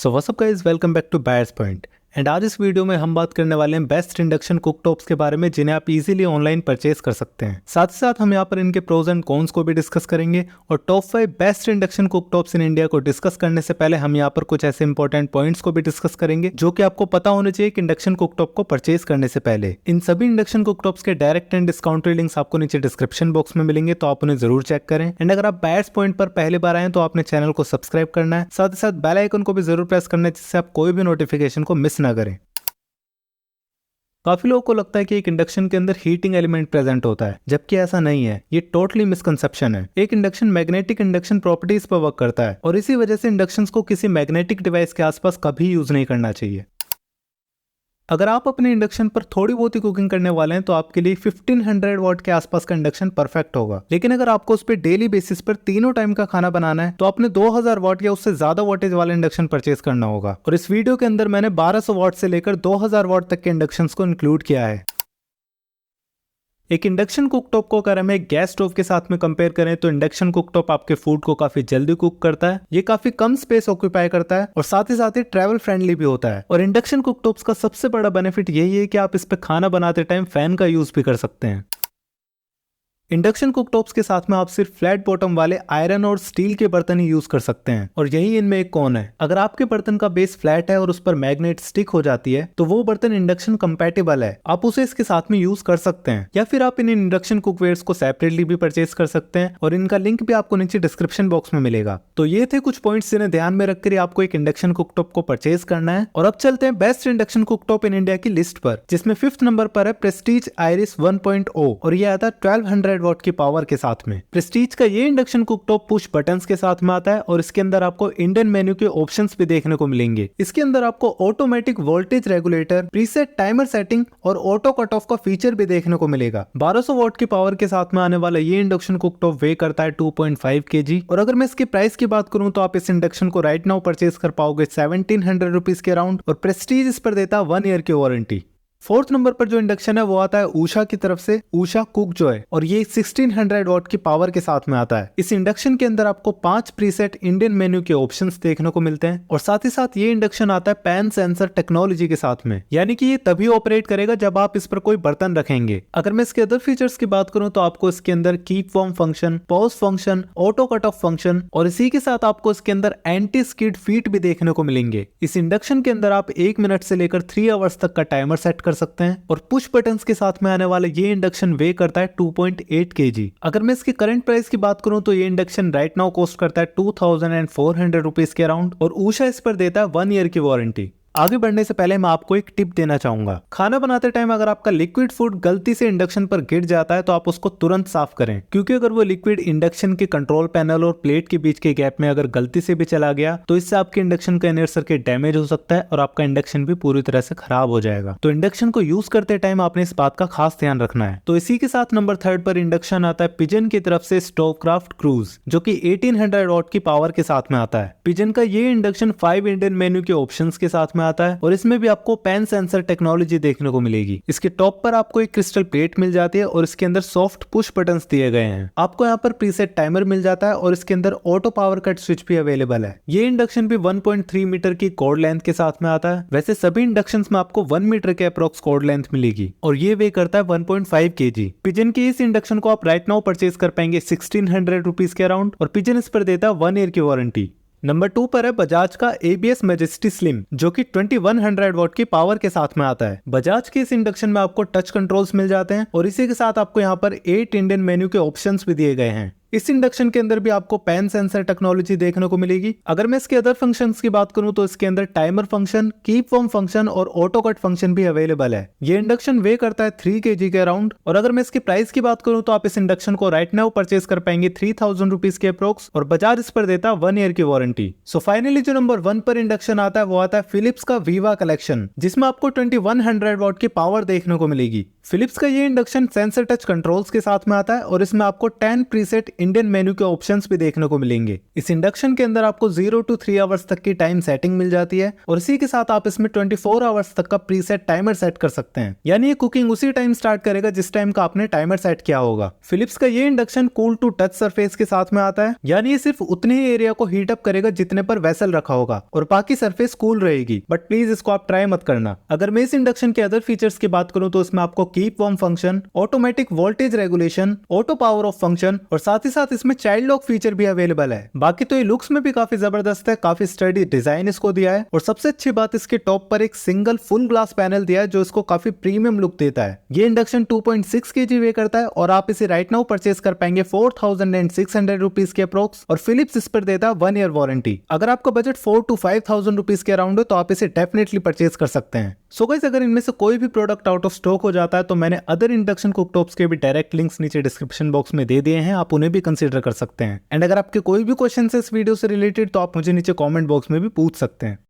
So what's up guys, welcome back to Buyers Point. And आज इस video में हम बात करने वाले हैं बेस्ट इंडक्शन कुकटॉप्स के बारे में जिन्हें आप इजीली ऑनलाइन परचेज कर सकते हैं। साथ ही साथ हम यहाँ पर इनके प्रोज एंड कॉन्स को भी डिस्कस करेंगे और top 5 best induction cooktops in India को डिस्कस करने से पहले हम यहाँ पर कुछ ऐसे इंपॉर्टेंट पॉइंट्स को भी डिस्कस करेंगे जो कि आपको पता होने चाहिए कि इंडक्शन कुकटॉप को परचेज करने से पहले। इन सभी इंडक्शन कुकटॉप्स के डायरेक्ट एंड डिस्काउंटेड लिंक्स आपको नीचे डिस्क्रिप्शन बॉक्स में मिलेंगे, तो आप उन्हें जरूर चेक करें। एंड अगर आप बायर्स पॉइंट पर पहली बार आए तो आपने चैनल को सब्सक्राइब करना है, साथ ही साथ बेल आइकन को भी जरूर प्रेस करना है जिससे आप कोई भी नोटिफिकेशन को मिस ना करें। काफी लोगों को लगता है कि एक इंडक्शन के अंदर हीटिंग एलिमेंट प्रेजेंट होता है, जबकि ऐसा नहीं है। ये टोटली मिसकंसेप्शन है। एक इंडक्शन मैग्नेटिक इंडक्शन प्रॉपर्टीज पर वर्क करता है और इसी वजह से इंडक्शंस को किसी मैग्नेटिक डिवाइस के आसपास कभी यूज नहीं करना चाहिए। अगर आप अपने इंडक्शन पर थोड़ी बहुत ही कुकिंग करने वाले हैं तो आपके लिए 1500 वॉट के आसपास का इंडक्शन परफेक्ट होगा। लेकिन अगर आपको उस पर डेली बेसिस पर तीनों टाइम का खाना बनाना है तो आपने 2000 वॉट या उससे ज्यादा वोल्टेज वाला इंडक्शन परचेज करना होगा। और इस वीडियो के अंदर मैंने 1200 वॉट से लेकर 2000 वॉट तक के इंडक्शन को इंक्लूड किया है। एक इंडक्शन कुकटॉप को अगर हम एक गैस स्टोव के साथ में कंपेयर करें तो इंडक्शन कुकटॉप आपके फूड को काफी जल्दी कुक करता है, ये काफी कम स्पेस ऑक्यूपाई करता है और साथ ही ट्रैवल फ्रेंडली भी होता है। और इंडक्शन कुकटॉप्स का सबसे बड़ा बेनिफिट यही है कि आप इस पे खाना बनाते टाइम फैन का यूज भी कर सकते हैं। इंडक्शन कुकटॉप्स के साथ में आप सिर्फ फ्लैट बॉटम वाले आयरन और स्टील के बर्तन ही यूज कर सकते हैं और यही इनमें एक कॉन है। अगर आपके बर्तन का बेस फ्लैट है और उस पर मैग्नेट स्टिक हो जाती है तो वो बर्तन इंडक्शन कंपैटिबल है, आप उसे इसके साथ में यूज कर सकते हैं। या फिर आप इन इंडक्शन कुकवेयर्स को सेपरेटली भी परचेज कर सकते हैं और इनका लिंक भी आपको नीचे डिस्क्रिप्शन बॉक्स में मिलेगा। तो ये थे कुछ पॉइंट्स जिन्हें ध्यान में रखकर आपको एक इंडक्शन कुकटॉप को परचेज करना है। और अब चलते हैं best induction cooktop in India की लिस्ट पर, जिसमें 5th नंबर पर है प्रेस्टीज आयरिस 1.0 और ये आता है 1200 वॉट की पावर के साथ में। प्रेस्टीज का ये इंडक्शन कुकटॉप पुश बटन्स के साथ में आता है और इसके अंदर आपको इंडियन मेन्यू के ऑप्शंस भी देखने को मिलेंगे। इसके अंदर आपको automatic voltage regulator, preset timer setting और ऑटो कट ऑफ का फीचर भी देखने को मिलेगा। 1200 वॉट की पावर के साथ में आने वाला ये इंडक्शन कुकटॉप वे करता है 2.5 kg। और अगर मैं इसकी प्राइस की बात करूं तो आप इस इंडक्शन को राइट नाउ परचेज कर पाओगे 1700 रुपीज के अराउंड और प्रेस्टीज इस पर देता है 1 ईयर की वारंटी। 4th नंबर पर जो इंडक्शन है वो आता है उषा की तरफ से, उषा कुक जॉय, और ये 1600 वॉट की पावर के साथ में आता है। इस इंडक्शन के अंदर आपको 5 प्रीसेट इंडियन मेन्यू के ऑप्शंस देखने को मिलते हैं और साथ ही साथ ये इंडक्शन आता है पैन सेंसर टेक्नोलॉजी के साथ में, यानी कि ये तभी ऑपरेट करेगा जब आप इस पर कोई बर्तन रखेंगे। अगर मैं इसके अदर फीचर्स की बात करूं तो आपको इसके अंदर keep warm function, pause function, auto cut off function और इसी के साथ आपको इसके अंदर एंटी स्किड फीट भी देखने को मिलेंगे। इस इंडक्शन के अंदर आप 1 मिनट से लेकर 3 आवर्स तक का टाइमर सेट कर सकते हैं और पुश बटन्स के साथ में आने वाला ये इंडक्शन वे करता है 2.8 kg। अगर मैं इसकी करंट प्राइस की बात करूं तो ये इंडक्शन राइट नाउ कॉस्ट करता है 2400 रुपीज के अराउंड और उषा इस पर देता है 1 ईयर की वारंटी। आगे बढ़ने से पहले मैं आपको एक टिप देना चाहूंगा। खाना बनाते टाइम अगर आपका लिक्विड फूड गलती से इंडक्शन पर गिर जाता है तो आप उसको तुरंत साफ करें, क्योंकि अगर वो लिक्विड इंडक्शन के कंट्रोल पैनल और प्लेट के बीच के गैप में अगर गलती से भी चला गया तो इससे आपके इंडक्शन का इनर सर्किट डैमेज हो सकता है और आपका इंडक्शन भी पूरी तरह से खराब हो जाएगा। तो इंडक्शन को यूज करते टाइम आपने इस बात का खास ध्यान रखना है। तो इसी के साथ नंबर 3 पर इंडक्शन आता है पिजन की तरफ से स्टोवक्राफ्ट क्रूज, जो कि 1800 वॉट की पावर के साथ में आता है। पिजन का ये इंडक्शन 5 इंडियन मेन्यू के ऑप्शंस के साथ में आता है और इसमें भी आपको पैन सेंसर टेक्नोलॉजी देखने को मिलेगी। इसके टॉप पर आपको एक क्रिस्टल प्लेट मिल जाती है और इसके अंदर सॉफ्ट पुश बटन्स दिए गए हैं। आपको यहाँ पर प्रीसेट टाइमर मिल जाता है और इसके अंदर ऑटो पावर कट स्विच भी अवेलेबल है। ये इंडक्शन भी 1.3 मीटर की कॉर्ड लेंथ के साथ में आता है। वैसे सभी इंडक्शंस में आपको 1 मीटर के अप्रोक्स कॉर्ड लेंथ मिलेगी और ये वे करता है 1.5 kg। पिजन के इस इंडक्शन को आप राइट नाउ परचेज कर पाएंगे 1600 रुपीज के अराउंड और पिजन इस पर देता है 1 ईयर की वारंटी। नंबर 2 पर है बजाज का ABS मैजेस्टी स्लिम, जो कि 2100 वॉट की पावर के साथ में आता है। बजाज के इस इंडक्शन में आपको टच कंट्रोल्स मिल जाते हैं और इसी के साथ आपको यहाँ पर 8 इंडियन मेन्यू के ऑप्शंस भी दिए गए हैं। इस इंडक्शन के अंदर भी आपको पैन सेंसर टेक्नोलॉजी देखने को मिलेगी। अगर मैं इसके अदर फंक्शंस की बात करूं तो इसके अंदर timer function, keep warm function और ऑटो कट फंक्शन भी अवेलेबल है। ये इंडक्शन वे करता है 3 kg के अराउंड और अगर मैं इसकी प्राइस की बात करूं तो आप इस इंडक्शन को राइट नाउ परचेज कर पाएंगे 3000 रुपीज के अप्रोक्स और बजाज इस पर देता है 1 ईयर की वारंटी। सो फाइनली जो नंबर 1 पर इंडक्शन आता है वो आता है फिलिप्स का वीवा कलेक्शन, जिसमें आपको 2100 वॉट की पावर देखने को मिलेगी। फिलिप्स का ये इंडक्शन सेंसर टच कंट्रोल्स के साथ में आता है और इसमें आपको 10 प्रीसेट इंडियन मेन्यू के ऑप्शंस भी देखने को मिलेंगे। इस इंडक्शन के अंदर आपको 0 to 3 आवर्स तक की टाइम सेटिंग मिल जाती है और इसी के साथ आप इसमें 24 आवर्स तक का प्रीसेट टाइमर सेट कर सकते हैं, यानी ये कुकिंग उसी टाइम स्टार्ट करेगा जिस टाइम का आपने टाइमर सेट किया होगा। फिलिप्स का ये induction cool to touch surface के साथ में आता है, यानी ये सिर्फ उतने ही एरिया को हीट अप करेगा जितने पर वेसल रखा होगा और बाकी सरफेस कूल रहेगी। बट प्लीज इसको आप ट्राई मत करना। अगर मैं इस इंडक्शन के अदर फीचर्स की बात करूं तो इसमें आपको keep warm function, automatic voltage regulation, auto power of function और साथ ही साथ इसमें चाइल्ड लॉक फीचर भी अवेलेबल है। बाकी तो ये लुक्स में भी काफी जबरदस्त है, काफी स्टडी डिजाइन इसको दिया है और सबसे अच्छी बात इसके टॉप पर एक सिंगल फुल ग्लास पैनल दिया है जो इसको काफी प्रीमियम लुक देता है। ये इंडक्शन 2.6 kg वे करता है और आप इसे राइट नाउ परचेज कर पाएंगे 4600 रुपीज के अप्रोक्स और फिलिप्स इस पर देता है 1 ईयर वारंटी। अगर आपका बजट 4 to 5,000 रुपीज के अराउंड हो तो आप इसे डेफिनेटली परचेज कर सकते हैं। सो गाइस, अगर इनमें से कोई भी प्रोडक्ट आउट ऑफ स्टॉक हो जाता है तो मैंने अदर इंडक्शन कुकटॉप्स के भी डायरेक्ट लिंक्स नीचे डिस्क्रिप्शन बॉक्स में दे दिए हैं, आप उन्हें भी कंसीडर कर सकते हैं। एंड अगर आपके कोई भी क्वेश्चन है इस वीडियो से रिलेटेड तो आप मुझे नीचे कमेंट बॉक्स में भी पूछ सकते हैं।